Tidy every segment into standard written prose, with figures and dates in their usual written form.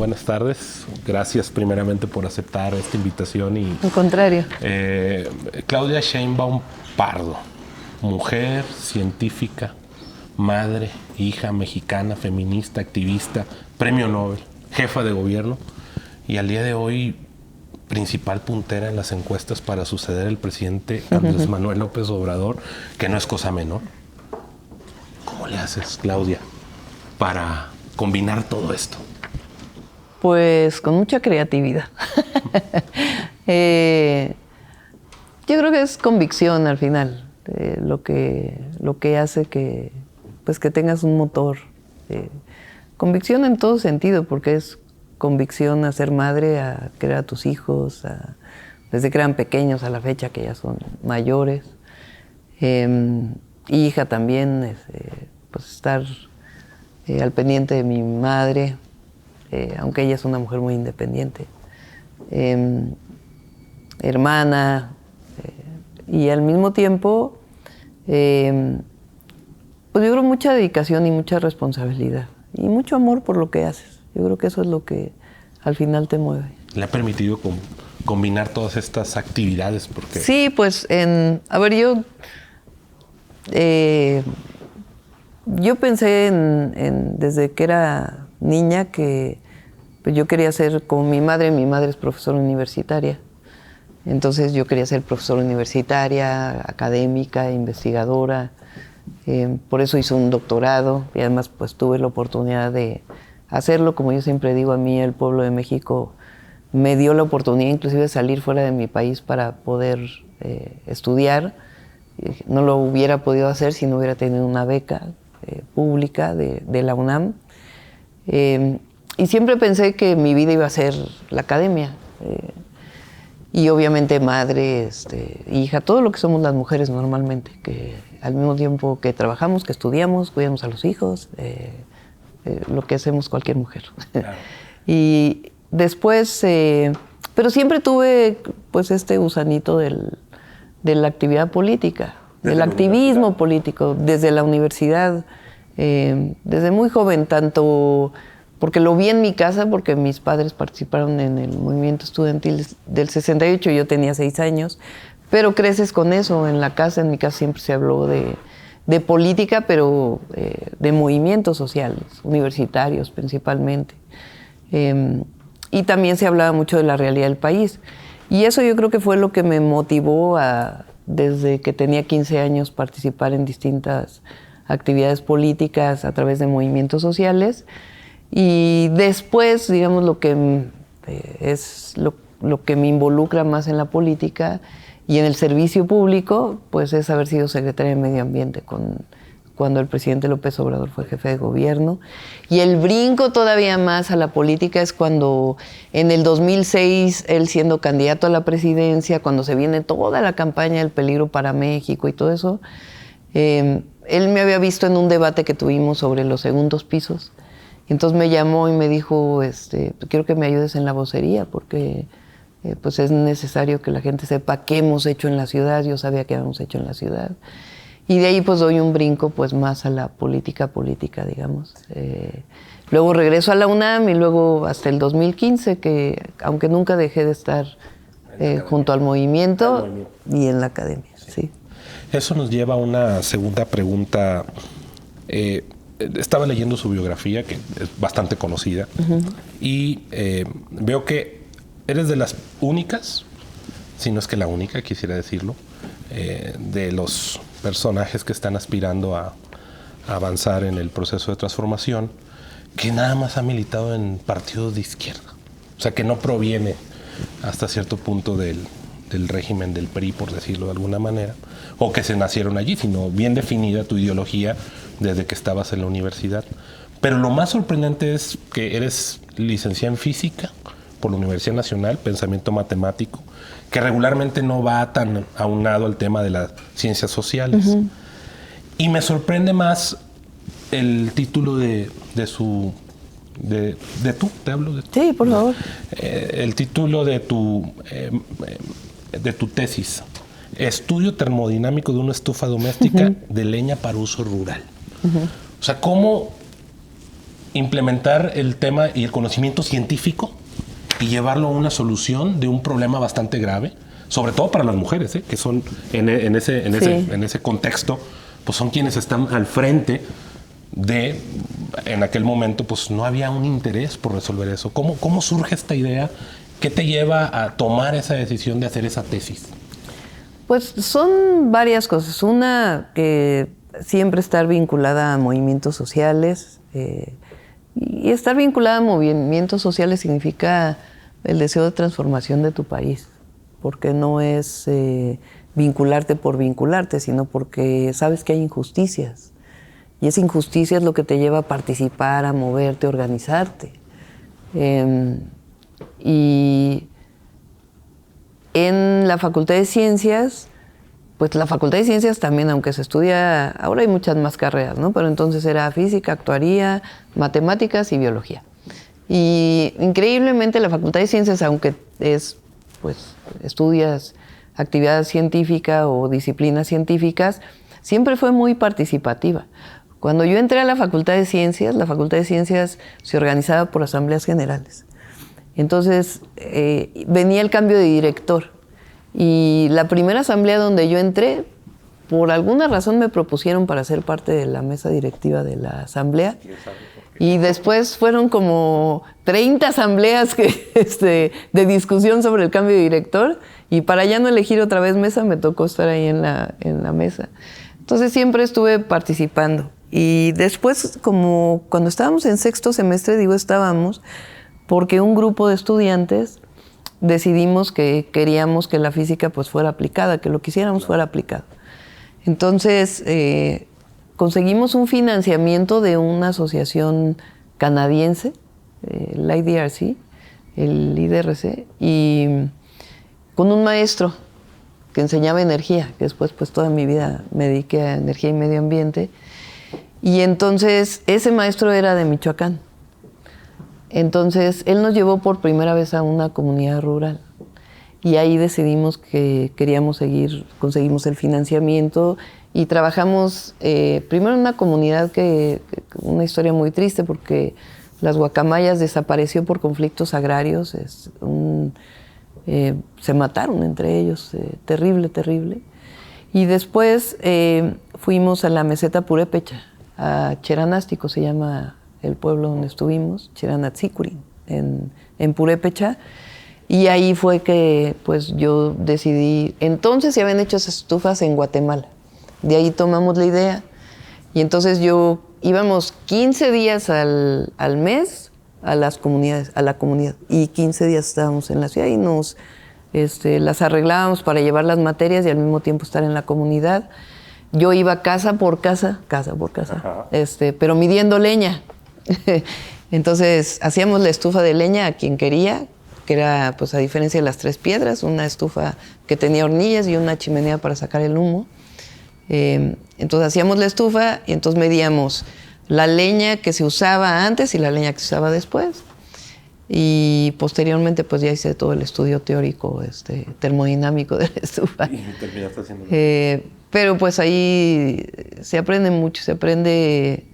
buenas tardes. Gracias primeramente por aceptar esta invitación. Al contrario. Claudia Sheinbaum Pardo, mujer, científica, madre, hija mexicana, feminista, activista, premio Nobel, jefa de gobierno y al día de hoy principal puntera en las encuestas para suceder al presidente Andrés Manuel López Obrador, que no es cosa menor. ¿Cómo le haces, Claudia, para combinar todo esto? Pues con mucha creatividad. Yo creo que es convicción al final, lo que hace que tengas un motor. Convicción en todo sentido, porque es convicción a ser madre, a criar a tus hijos, desde que eran pequeños a la fecha que ya son mayores. Hija también, pues estar al pendiente de mi madre, aunque ella es una mujer muy independiente. Hermana, y al mismo tiempo, pues yo creo mucha dedicación y mucha responsabilidad y mucho amor por lo que haces. Yo creo que eso es lo que al final te mueve. ¿Le ha permitido combinar todas estas actividades? Porque... Sí, pues yo pensé desde que era niña que pues yo quería ser como mi madre es profesora universitaria. Entonces yo quería ser profesora universitaria, académica, investigadora. Por eso hice un doctorado y además pues tuve la oportunidad de hacerlo. Como yo siempre digo, a mí el pueblo de México me dio la oportunidad inclusive de salir fuera de mi país para poder estudiar. No lo hubiera podido hacer si no hubiera tenido una beca pública de la UNAM. Y siempre pensé que mi vida iba a ser la academia. Y obviamente madre, hija, todo lo que somos las mujeres normalmente, que al mismo tiempo que trabajamos, que estudiamos, cuidamos a los hijos, lo que hacemos cualquier mujer. Claro. Y después, pero siempre tuve pues este gusanito de la actividad política, del activismo político, desde la universidad, desde muy joven, tanto porque lo vi en mi casa, porque mis padres participaron en el movimiento estudiantil del 68, yo tenía 6 años, pero creces con eso en la casa. En mi casa siempre se habló de política, pero de movimientos sociales, universitarios principalmente. Y también se hablaba mucho de la realidad del país. Y eso yo creo que fue lo que me motivó desde que tenía 15 años, participar en distintas actividades políticas a través de movimientos sociales. Y después, digamos, lo que me involucra más en la política y en el servicio público, pues es haber sido secretaria de Medio Ambiente cuando el presidente López Obrador fue jefe de gobierno. Y el brinco todavía más a la política es cuando en el 2006, él siendo candidato a la presidencia, cuando se viene toda la campaña del peligro para México y todo eso, él me había visto en un debate que tuvimos sobre los segundos pisos. Entonces me llamó y me dijo, quiero que me ayudes en la vocería porque pues es necesario que la gente sepa qué hemos hecho en la ciudad. Yo sabía qué habíamos hecho en la ciudad. Y de ahí pues doy un brinco pues más a la política, digamos. Luego regreso a la UNAM y luego hasta el 2015, que aunque nunca dejé de estar junto al movimiento y en la academia. Sí. Eso nos lleva a una segunda pregunta. Estaba leyendo su biografía, que es bastante conocida, y veo que eres de las únicas, si no es que la única, quisiera decirlo, de los personajes que están aspirando a avanzar en el proceso de transformación, que nada más ha militado en partidos de izquierda. O sea, que no proviene hasta cierto punto del régimen del PRI, por decirlo de alguna manera, o que se nacieron allí, sino bien definida tu ideología desde que estabas en la universidad. Pero lo más sorprendente es que eres licenciada en física por la Universidad Nacional, pensamiento matemático, que regularmente no va tan aunado al tema de las ciencias sociales. Y me sorprende más el título te hablo de tú. Sí, por favor. El título de tu tesis: Estudio termodinámico de una estufa doméstica de leña para uso rural. O sea, ¿cómo implementar el tema y el conocimiento científico y llevarlo a una solución de un problema bastante grave, sobre todo para las mujeres, que son en ese contexto, pues son quienes están al frente de, en aquel momento, pues no había un interés por resolver eso. ¿Cómo surge esta idea? ¿Qué te lleva a tomar esa decisión de hacer esa tesis? Pues son varias cosas. Una, que siempre estar vinculada a movimientos sociales. Y estar vinculada a movimientos sociales significa el deseo de transformación de tu país. Porque no es vincularte por vincularte, sino porque sabes que hay injusticias. Y esa injusticia es lo que te lleva a participar, a moverte, a organizarte. Y en la Facultad de Ciencias, pues la Facultad de Ciencias también, aunque se estudia, ahora hay muchas más carreras, ¿no? Pero entonces era física, actuaría, matemáticas y biología. Y increíblemente la Facultad de Ciencias, aunque es, pues, estudias actividad científica o disciplinas científicas, siempre fue muy participativa. Cuando yo entré a la Facultad de Ciencias se organizaba por asambleas generales. Entonces, venía el cambio de director. Y la primera asamblea donde yo entré, por alguna razón me propusieron para ser parte de la mesa directiva de la asamblea. Y después fueron como 30 asambleas de discusión sobre el cambio de director. Y para ya no elegir otra vez mesa, me tocó estar ahí en la mesa. Entonces siempre estuve participando. Y después, como cuando estábamos en sexto semestre, estábamos, porque un grupo de estudiantes decidimos que queríamos que la física pues fuera aplicada, que lo que hiciéramos fuera aplicado. Entonces, conseguimos un financiamiento de una asociación canadiense, el IDRC, el IDRC, y con un maestro que enseñaba energía, que después pues toda mi vida me dediqué a energía y medio ambiente. Y entonces ese maestro era de Michoacán. Entonces él nos llevó por primera vez a una comunidad rural. Y ahí decidimos que queríamos seguir, conseguimos el financiamiento y trabajamos primero en una comunidad una historia muy triste porque las guacamayas desapareció por conflictos agrarios, se mataron entre ellos, terrible, terrible. Y después fuimos a la meseta Purépecha, a Cheranástico se llama el pueblo donde estuvimos, Cheranatzikurin, en Purépecha. Y ahí fue que pues yo decidí, entonces se habían hecho esas estufas en Guatemala. De ahí tomamos la idea. Y entonces íbamos 15 días al mes a las comunidades, a la comunidad. Y 15 días estábamos en la ciudad y nos las arreglábamos para llevar las materias y al mismo tiempo estar en la comunidad. Yo iba casa por casa, pero midiendo leña. Entonces hacíamos la estufa de leña a quien quería, que era, pues a diferencia de las 3 piedras, una estufa que tenía hornillas y una chimenea para sacar el humo. Entonces hacíamos la estufa y entonces medíamos la leña que se usaba antes y la leña que se usaba después. Y posteriormente pues ya hice todo el estudio teórico termodinámico de la estufa. Y terminaste haciendo pero pues ahí se aprende mucho, se aprende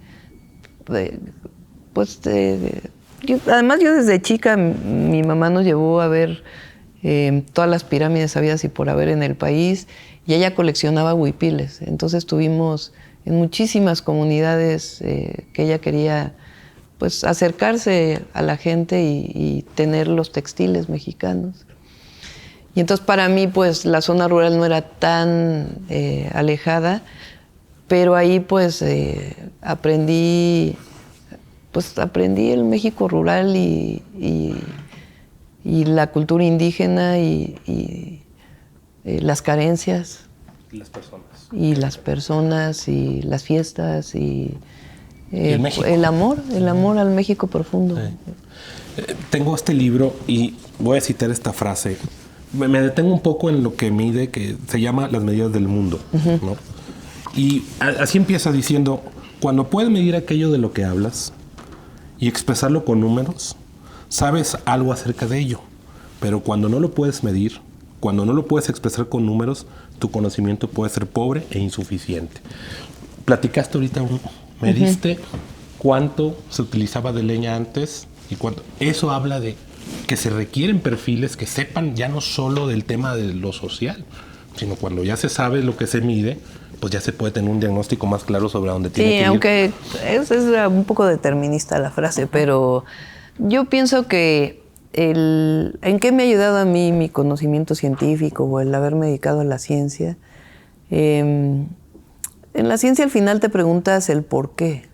además yo desde chica, mi mamá nos llevó a ver todas las pirámides habidas y por haber en el país, y ella coleccionaba huipiles. Entonces estuvimos en muchísimas comunidades que ella quería pues acercarse a la gente y tener los textiles mexicanos. Y entonces para mí pues la zona rural no era tan alejada, pero ahí pues aprendí el México rural y la cultura indígena y las carencias. Y las personas y las fiestas y el amor al México profundo. Sí. Tengo este libro y voy a citar esta frase. Me detengo un poco en lo que mide, que se llama Las medidas del mundo, ¿no? Y así empieza diciendo: cuando puedes medir aquello de lo que hablas y expresarlo con números, sabes algo acerca de ello. Pero cuando no lo puedes medir, cuando no lo puedes expresar con números, tu conocimiento puede ser pobre e insuficiente. Platicaste ahorita, me diste cuánto se utilizaba de leña antes y cuánto. Eso habla de que se requieren perfiles que sepan ya no solo del tema de lo social, sino cuando ya se sabe lo que se mide, pues ya se puede tener un diagnóstico más claro sobre dónde tiene que ir. Sí, aunque es un poco determinista la frase, pero yo pienso que ¿en qué me ha ayudado a mí mi conocimiento científico o el haberme dedicado a la ciencia? En la ciencia al final te preguntas el por qué.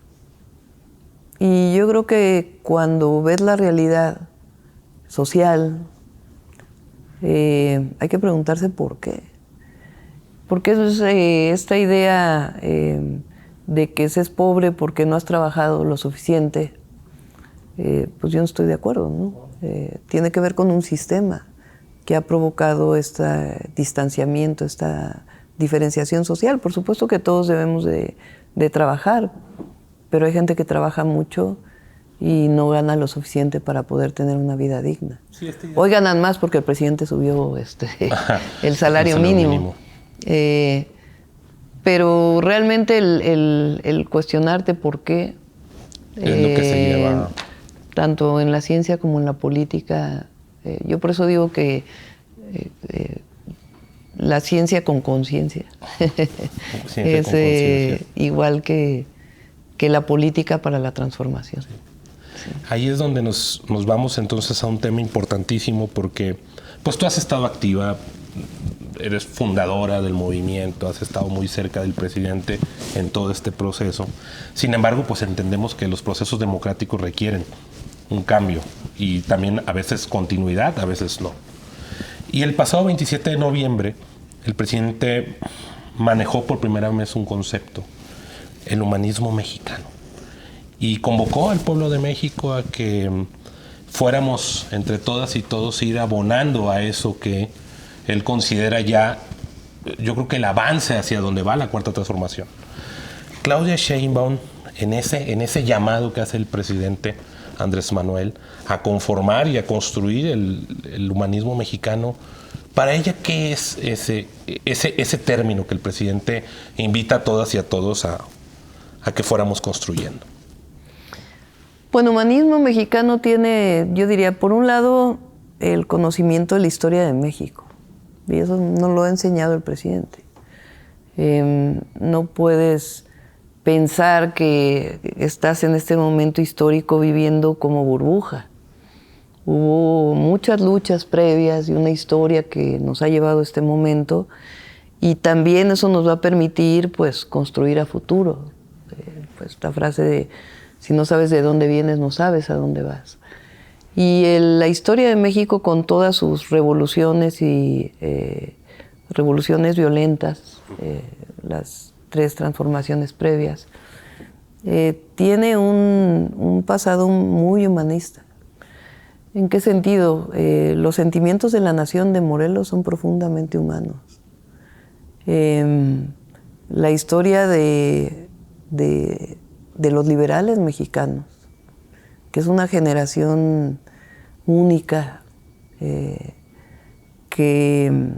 Y yo creo que cuando ves la realidad social, hay que preguntarse por qué. Porque es esta idea de que se es pobre porque no has trabajado lo suficiente, pues yo no estoy de acuerdo, ¿no? Tiene que ver con un sistema que ha provocado este distanciamiento, esta diferenciación social. Por supuesto que todos debemos de trabajar, pero hay gente que trabaja mucho y no gana lo suficiente para poder tener una vida digna. Sí, hoy ganan más porque el presidente subió el salario mínimo. Pero realmente el cuestionarte por qué es lo que se lleva tanto en la ciencia como en la política, yo por eso digo que la ciencia con conciencia es igual que la política para la transformación. Sí. Sí. Ahí es donde nos vamos entonces a un tema importantísimo, porque pues tú has estado activa, eres fundadora del movimiento, has estado muy cerca del presidente en todo este proceso. Sin embargo, pues entendemos que los procesos democráticos requieren un cambio y también a veces continuidad, a veces no. Y el pasado 27 de noviembre, el presidente manejó por primera vez un concepto, el humanismo mexicano, y convocó al pueblo de México a que fuéramos entre todas y todos ir abonando a eso que él considera ya, yo creo que el avance hacia donde va la cuarta transformación. Claudia Sheinbaum, en ese llamado que hace el presidente Andrés Manuel a conformar y a construir el humanismo mexicano, para ella, ¿qué es ese término que el presidente invita a todas y a todos a que fuéramos construyendo? Bueno, humanismo mexicano tiene, yo diría, por un lado, el conocimiento de la historia de México. Y eso nos lo ha enseñado el presidente. No puedes pensar que estás en este momento histórico viviendo como burbuja. Hubo muchas luchas previas y una historia que nos ha llevado a este momento, y también eso nos va a permitir pues construir a futuro. Pues esta frase de si no sabes de dónde vienes, no sabes a dónde vas. Y la historia de México, con todas sus revoluciones y revoluciones violentas, las 3 transformaciones previas, tiene un pasado muy humanista. ¿En qué sentido? Los sentimientos de la nación de Morelos son profundamente humanos. La historia de los liberales mexicanos, que es una generación única, que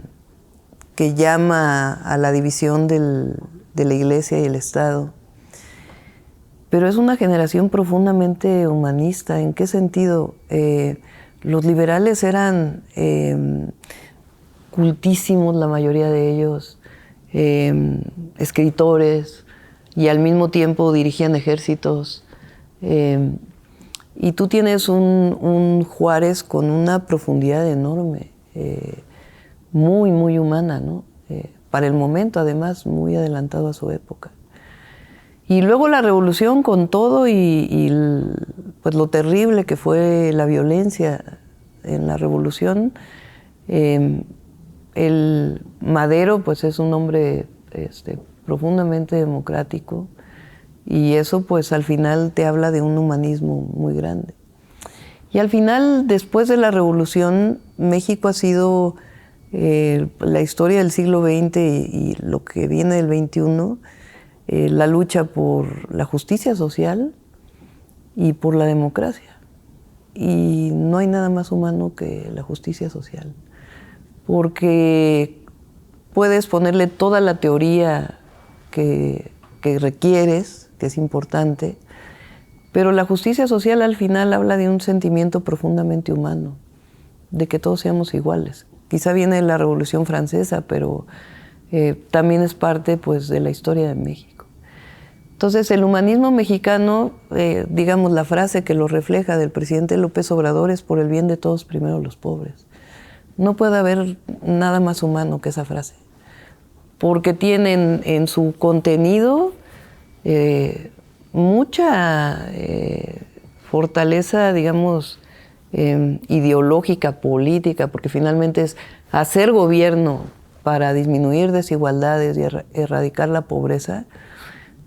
llama a la división de la Iglesia y el Estado. Pero es una generación profundamente humanista. ¿En qué sentido? Los liberales eran cultísimos, la mayoría de ellos, escritores, y al mismo tiempo dirigían ejércitos. Y tú tienes un Juárez con una profundidad enorme, muy, muy humana, ¿no? Para el momento, además, muy adelantado a su época. Y luego la revolución, con todo pues lo terrible que fue la violencia en la revolución. El Madero pues es un hombre profundamente democrático, y eso pues al final te habla de un humanismo muy grande. Y al final, después de la revolución, México ha sido la historia del siglo XX y lo que viene del XXI, la lucha por la justicia social y por la democracia. Y no hay nada más humano que la justicia social, porque puedes ponerle toda la teoría que requieres, que es importante, Pero la justicia social al final habla de un sentimiento profundamente humano, de que todos seamos iguales. Quizá viene de la Revolución Francesa, pero también es parte, pues, de la historia de México. Entonces, el humanismo mexicano, digamos, la frase que lo refleja del presidente López Obrador es: por el bien de todos, primero los pobres. No puede haber nada más humano que esa frase, porque tienen en su contenido mucha fortaleza, digamos, ideológica, política, porque finalmente es hacer gobierno para disminuir desigualdades y erradicar la pobreza,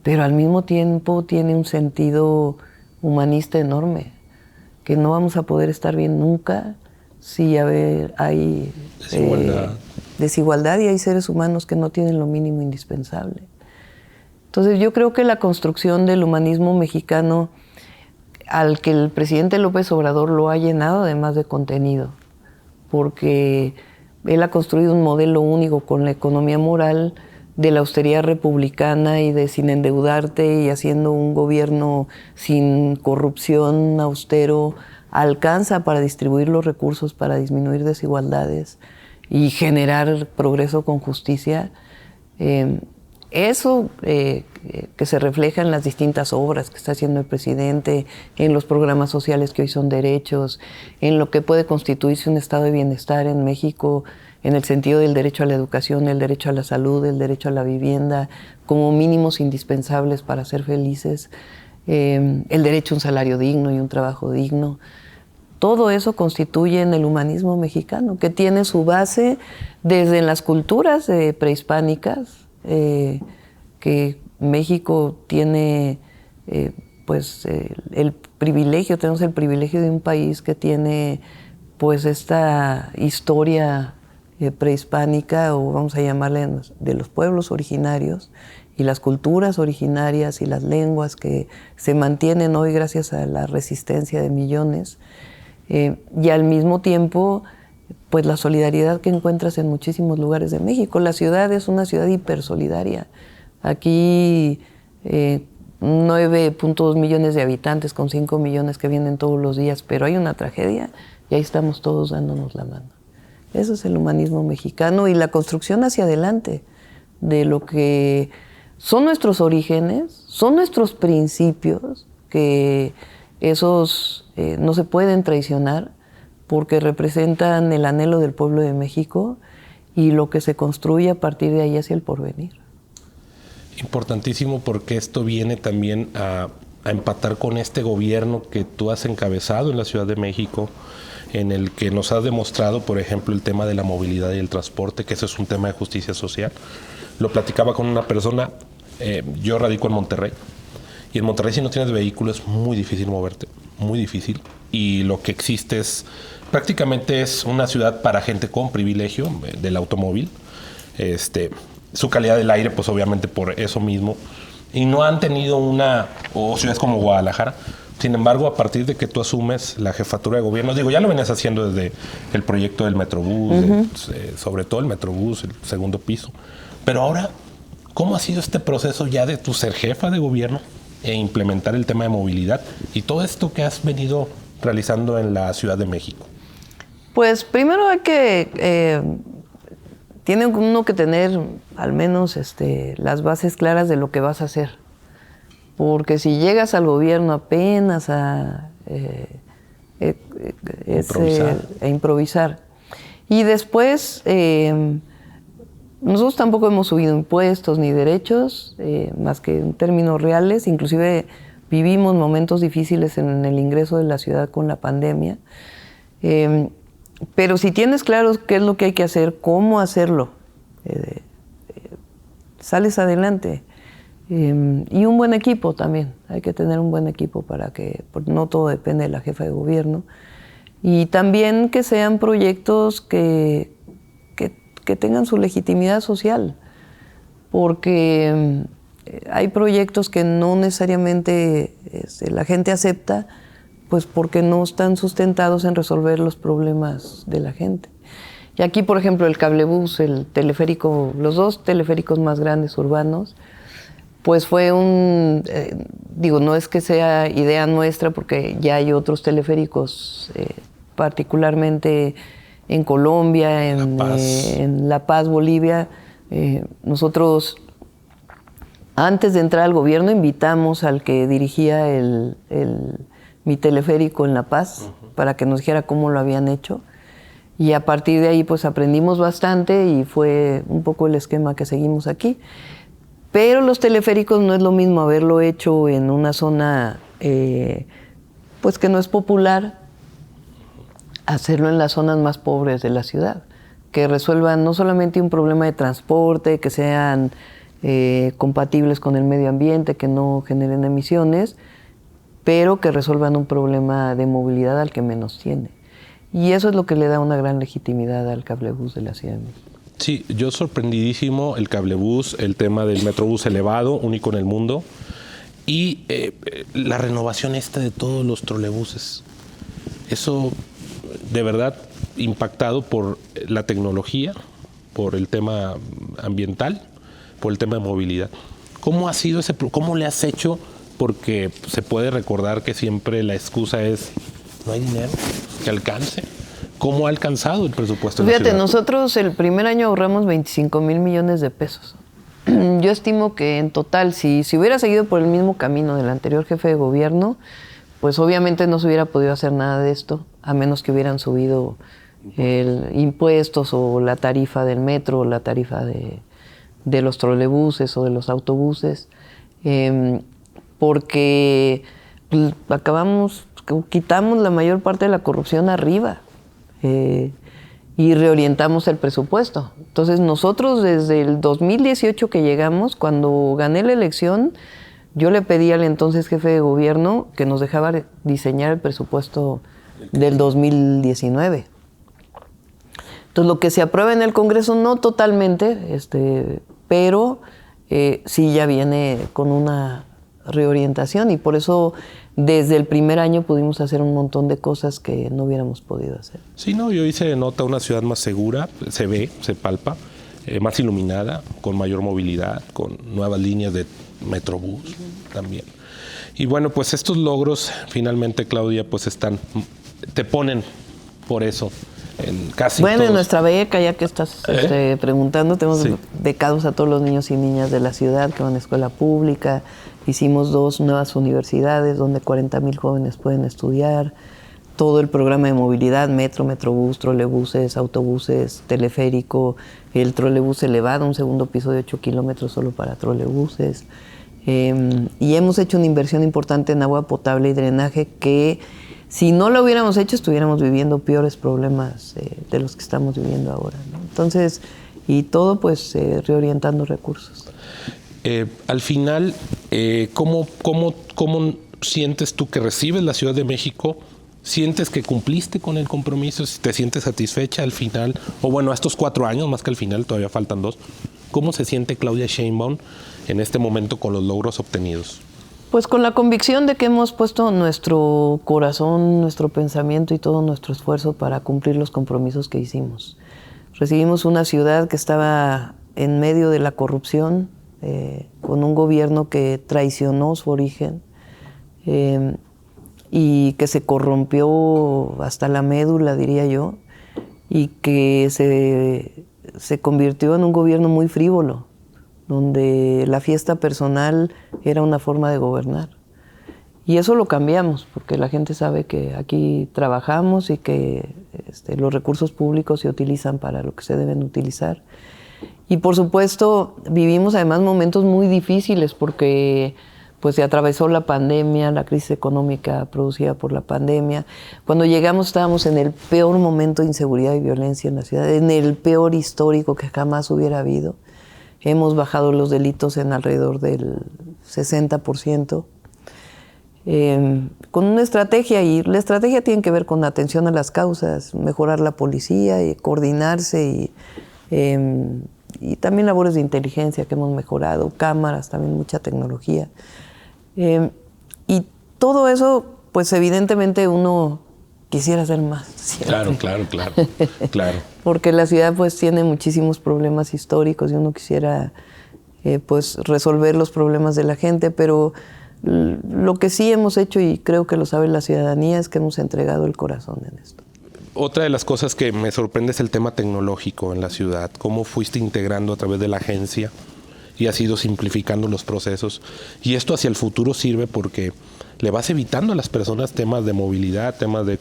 pero al mismo tiempo tiene un sentido humanista enorme, que no vamos a poder estar bien nunca si hay desigualdad y hay seres humanos que no tienen lo mínimo indispensable. Entonces yo creo que la construcción del humanismo mexicano, al que el presidente López Obrador lo ha llenado además de contenido, porque él ha construido un modelo único con la economía moral de la austeridad republicana y de sin endeudarte y haciendo un gobierno sin corrupción, austero, alcanza para distribuir los recursos, para disminuir desigualdades y generar progreso con justicia. Eso que se refleja en las distintas obras que está haciendo el presidente, en los programas sociales que hoy son derechos, en lo que puede constituirse un estado de bienestar en México, en el sentido del derecho a la educación, el derecho a la salud, el derecho a la vivienda, como mínimos indispensables para ser felices, el derecho a un salario digno y un trabajo digno. Todo eso constituye en el humanismo mexicano, que tiene su base desde las culturas prehispánicas, que México tiene el privilegio, tenemos el privilegio de un país que tiene pues esta historia prehispánica, o vamos a llamarle de los pueblos originarios, y las culturas originarias y las lenguas que se mantienen hoy gracias a la resistencia de millones, y al mismo tiempo pues la solidaridad que encuentras en muchísimos lugares de México. La ciudad es una ciudad hipersolidaria. Aquí 9.2 millones de habitantes con 5 millones que vienen todos los días, pero hay una tragedia y ahí estamos todos dándonos la mano. Eso es el humanismo mexicano y la construcción hacia adelante de lo que son nuestros orígenes, son nuestros principios, que esos no se pueden traicionar porque representan el anhelo del pueblo de México y lo que se construye a partir de ahí hacia el porvenir. Importantísimo, porque esto viene también a empatar con este gobierno que tú has encabezado en la Ciudad de México, en el que nos has demostrado, por ejemplo, el tema de la movilidad y el transporte, que eso es un tema de justicia social. Lo platicaba con una persona, yo radico en Monterrey, y en Monterrey si no tienes vehículo es muy difícil moverte, muy difícil, y lo que existe es, prácticamente es una ciudad para gente con privilegio del automóvil, su calidad del aire, pues obviamente por eso mismo, y no han tenido o ciudades como Guadalajara. Sin embargo, a partir de que tú asumes la jefatura de gobierno, digo, ya lo venías haciendo desde el proyecto del Metrobús, sobre todo el Metrobús, el segundo piso. Pero ahora, ¿cómo ha sido este proceso ya de tu ser jefa de gobierno e implementar el tema de movilidad y todo esto que has venido realizando en la Ciudad de México? Pues primero hay que... tiene uno que tener al menos las bases claras de lo que vas a hacer. Porque si llegas al gobierno apenas a improvisar. Y después, nosotros tampoco hemos subido impuestos ni derechos, más que en términos reales. Inclusive vivimos momentos difíciles en el ingreso de la ciudad con la pandemia. Pero si tienes claro qué es lo que hay que hacer, cómo hacerlo, sales adelante. Y un buen equipo también. Hay que tener un buen equipo porque no todo depende de la jefa de gobierno. Y también que sean proyectos que tengan su legitimidad social. Porque hay proyectos que no necesariamente la gente acepta, pues porque no están sustentados en resolver los problemas de la gente. Y aquí, por ejemplo, el cablebús, el teleférico, los dos teleféricos más grandes urbanos, pues fue digo, no es que sea idea nuestra, porque ya hay otros teleféricos, particularmente en Colombia, en La Paz, Bolivia. Nosotros, antes de entrar al gobierno, invitamos al que dirigía mi teleférico en La Paz, para que nos dijera cómo lo habían hecho. Y a partir de ahí pues aprendimos bastante y fue un poco el esquema que seguimos aquí. Pero los teleféricos no es lo mismo haberlo hecho en una zona pues que no es popular, hacerlo en las zonas más pobres de la ciudad, que resuelvan no solamente un problema de transporte, que sean compatibles con el medio ambiente, que no generen emisiones, pero que resuelvan un problema de movilidad al que menos tiene. Y eso es lo que le da una gran legitimidad al cablebús de la Ciudad de México. Sí, yo sorprendidísimo el cablebús, el tema del metrobús elevado, único en el mundo, y la renovación de todos los trolebuses. Eso, de verdad, impactado por la tecnología, por el tema ambiental, por el tema de movilidad. ¿Cómo ha sido cómo le has hecho? Porque se puede recordar que siempre la excusa es, no hay dinero que alcance. ¿Cómo ha alcanzado el presupuesto de la ciudad? Nosotros el primer año ahorramos 25,000 millones de pesos. Yo estimo que en total, si hubiera seguido por el mismo camino del anterior jefe de gobierno, pues obviamente no se hubiera podido hacer nada de esto, a menos que hubieran subido impuestos o la tarifa del metro, o la tarifa de los trolebuses o de los autobuses, porque quitamos la mayor parte de la corrupción arriba. Y reorientamos el presupuesto. Entonces nosotros desde el 2018 que llegamos, cuando gané la elección, yo le pedí al entonces jefe de gobierno que nos dejaba diseñar el presupuesto del 2019. Entonces lo que se aprueba en el Congreso, no totalmente, pero sí ya viene con una reorientación, y por eso desde el primer año pudimos hacer un montón de cosas que no hubiéramos podido hacer. Sí, no, y hoy se nota una ciudad más segura, se ve, se palpa, más iluminada, con mayor movilidad, con nuevas líneas de metrobús también. Y bueno, pues estos logros finalmente, Claudia, pues te ponen por eso en casi Bueno, todos. En nuestra beca, ya que estás preguntando, tenemos becados a todos los niños y niñas de la ciudad que van a escuela pública. Hicimos 2 nuevas universidades donde 40,000 jóvenes pueden estudiar. Todo el programa de movilidad, metro, metrobús, trolebuses, autobuses, teleférico, el trolebús elevado, un segundo piso de 8 kilómetros solo para trolebuses. Y hemos hecho una inversión importante en agua potable y drenaje que, si no lo hubiéramos hecho, estuviéramos viviendo peores problemas de los que estamos viviendo ahora, ¿no? Entonces, y todo pues reorientando recursos. Al final, ¿cómo sientes tú que recibes la Ciudad de México? ¿Sientes que cumpliste con el compromiso? ¿Te sientes satisfecha al final? O bueno, a estos 4 años, más que al final, todavía faltan 2. ¿Cómo se siente Claudia Sheinbaum en este momento con los logros obtenidos? Pues con la convicción de que hemos puesto nuestro corazón, nuestro pensamiento y todo nuestro esfuerzo para cumplir los compromisos que hicimos. Recibimos una ciudad que estaba en medio de la corrupción, con un gobierno que traicionó su origen y que se corrompió hasta la médula, diría yo, y que se convirtió en un gobierno muy frívolo, donde la fiesta personal era una forma de gobernar. Y eso lo cambiamos, porque la gente sabe que aquí trabajamos y que los recursos públicos se utilizan para lo que se deben utilizar. Y por supuesto vivimos además momentos muy difíciles porque pues se atravesó la pandemia, la crisis económica producida por la pandemia. Cuando llegamos estábamos en el peor momento de inseguridad y violencia en la ciudad, en el peor histórico que jamás hubiera habido. Hemos bajado los delitos en alrededor del 60%. Con una estrategia, y la estrategia tiene que ver con atención a las causas, mejorar la policía y coordinarse y también labores de inteligencia que hemos mejorado, cámaras, también mucha tecnología. Y todo eso, pues evidentemente uno quisiera hacer más. Siempre. Claro. Porque la ciudad pues tiene muchísimos problemas históricos y uno quisiera pues resolver los problemas de la gente, pero Lo que sí hemos hecho, y creo que lo sabe la ciudadanía, es que hemos entregado el corazón en esto. Otra de las cosas que me sorprende es el tema tecnológico en la ciudad. ¿Cómo fuiste integrando a través de la agencia y has ido simplificando los procesos? Y esto hacia el futuro sirve porque le vas evitando a las personas temas de movilidad, temas de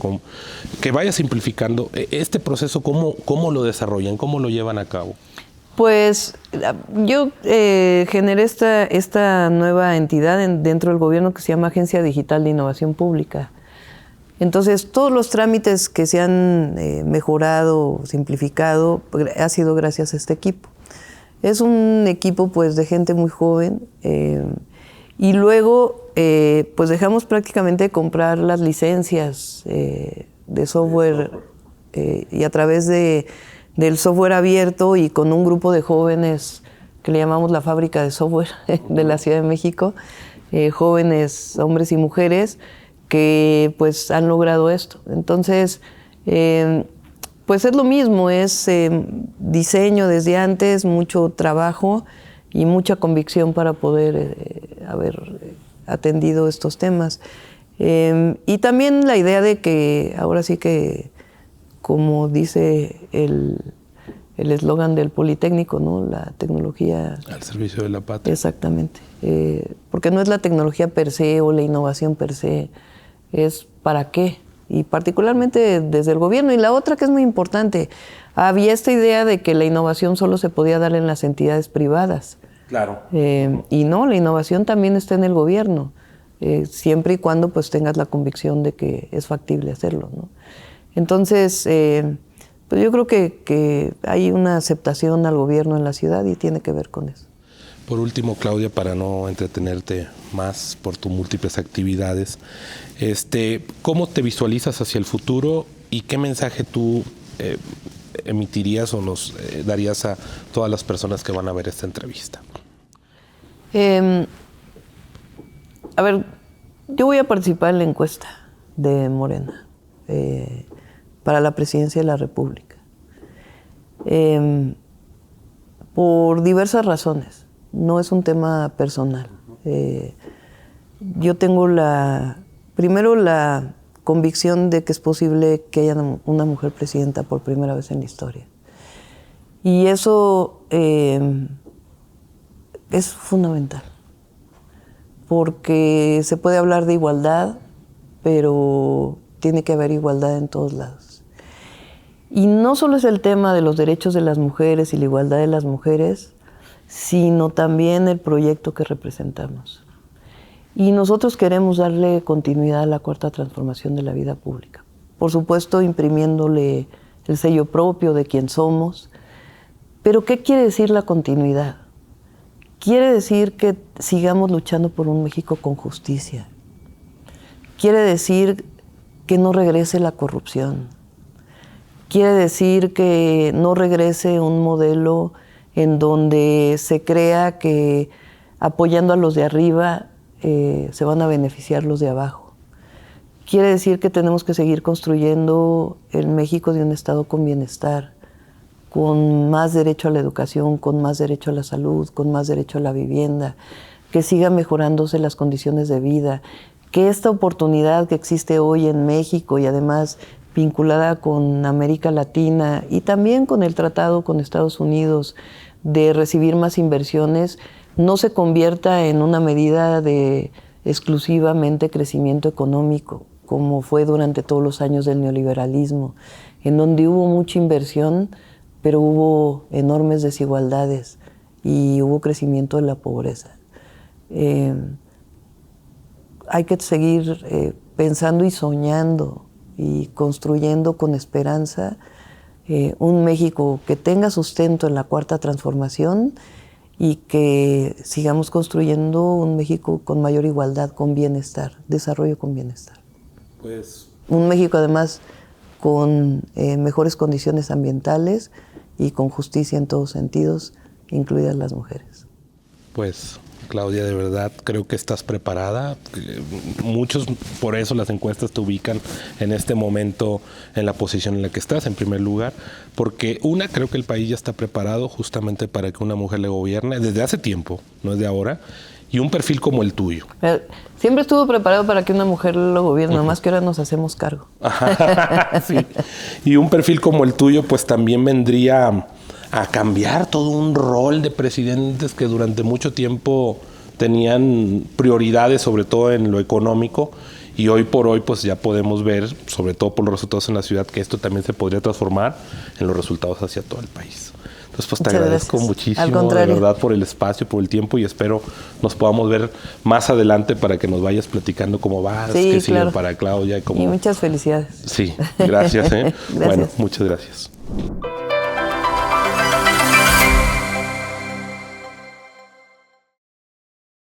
que vaya simplificando. Este proceso, ¿cómo lo desarrollan? ¿Cómo lo llevan a cabo? Pues yo generé esta nueva entidad dentro del gobierno que se llama Agencia Digital de Innovación Pública. Entonces, todos los trámites que se han mejorado, simplificado, ha sido gracias a este equipo. Es un equipo pues de gente muy joven y luego pues dejamos prácticamente de comprar las licencias de software y a través del software abierto y con un grupo de jóvenes que le llamamos la fábrica de software de la Ciudad de México, jóvenes hombres y mujeres que pues han logrado esto. Entonces, pues es lo mismo, es diseño desde antes, mucho trabajo y mucha convicción para poder haber atendido estos temas. Y también la idea de que ahora sí que, como dice el eslogan del Politécnico, ¿no? La tecnología al servicio de la patria. Exactamente. Porque no es la tecnología per se o la innovación per se, es para qué. Y particularmente desde el gobierno. Y la otra que es muy importante, había esta idea de que la innovación solo se podía dar en las entidades privadas. Claro. Y no, la innovación también está en el gobierno, siempre y cuando pues tengas la convicción de que es factible hacerlo, ¿no? Entonces, pues yo creo que hay una aceptación al gobierno en la ciudad y tiene que ver con eso. Por último, Claudia, para no entretenerte más por tus múltiples actividades, ¿cómo te visualizas hacia el futuro y qué mensaje tú emitirías o nos darías a todas las personas que van a ver esta entrevista? A ver, yo voy a participar en la encuesta de Morena para la presidencia de la República por diversas razones. No es un tema personal. Yo tengo primero la convicción de que es posible que haya una mujer presidenta por primera vez en la historia. Y eso es fundamental, porque se puede hablar de igualdad, pero tiene que haber igualdad en todos lados. Y no solo es el tema de los derechos de las mujeres y la igualdad de las mujeres, sino también el proyecto que representamos. Y nosotros queremos darle continuidad a la cuarta transformación de la vida pública. Por supuesto, imprimiéndole el sello propio de quién somos. Pero, ¿qué quiere decir la continuidad? Quiere decir que sigamos luchando por un México con justicia. Quiere decir que no regrese la corrupción. Quiere decir que no regrese un modelo en donde se crea que apoyando a los de arriba se van a beneficiar los de abajo. Quiere decir que tenemos que seguir construyendo el México de un Estado con bienestar, con más derecho a la educación, con más derecho a la salud, con más derecho a la vivienda, que sigan mejorándose las condiciones de vida, que esta oportunidad que existe hoy en México y además vinculada con América Latina y también con el tratado con Estados Unidos de recibir más inversiones, no se convierta en una medida de exclusivamente crecimiento económico, como fue durante todos los años del neoliberalismo, en donde hubo mucha inversión, pero hubo enormes desigualdades y hubo crecimiento de la pobreza. Hay que seguir pensando y soñando y construyendo con esperanza un México que tenga sustento en la cuarta transformación y que sigamos construyendo un México con mayor igualdad, con bienestar, desarrollo con bienestar. Pues un México además con mejores condiciones ambientales y con justicia en todos sentidos, incluidas las mujeres. Pues, Claudia, de verdad creo que estás preparada. Muchos, por eso las encuestas te ubican en este momento en la posición en la que estás, en primer lugar, porque creo que el país ya está preparado justamente para que una mujer le gobierne desde hace tiempo, no es de ahora, y un perfil como el tuyo. Siempre estuvo preparado para que una mujer lo gobierne, nomás que ahora nos hacemos cargo. Sí. Y un perfil como el tuyo, pues también vendría a cambiar todo un rol de presidentes que durante mucho tiempo tenían prioridades, sobre todo en lo económico, y hoy por hoy pues ya podemos ver, sobre todo por los resultados en la ciudad, que esto también se podría transformar en los resultados hacia todo el país. Entonces pues te agradezco muchísimo, de verdad, por el espacio, por el tiempo, y espero nos podamos ver más adelante para que nos vayas platicando cómo vas, qué sigue para Claudia. Y muchas felicidades. Sí, gracias. Gracias. Bueno, muchas gracias.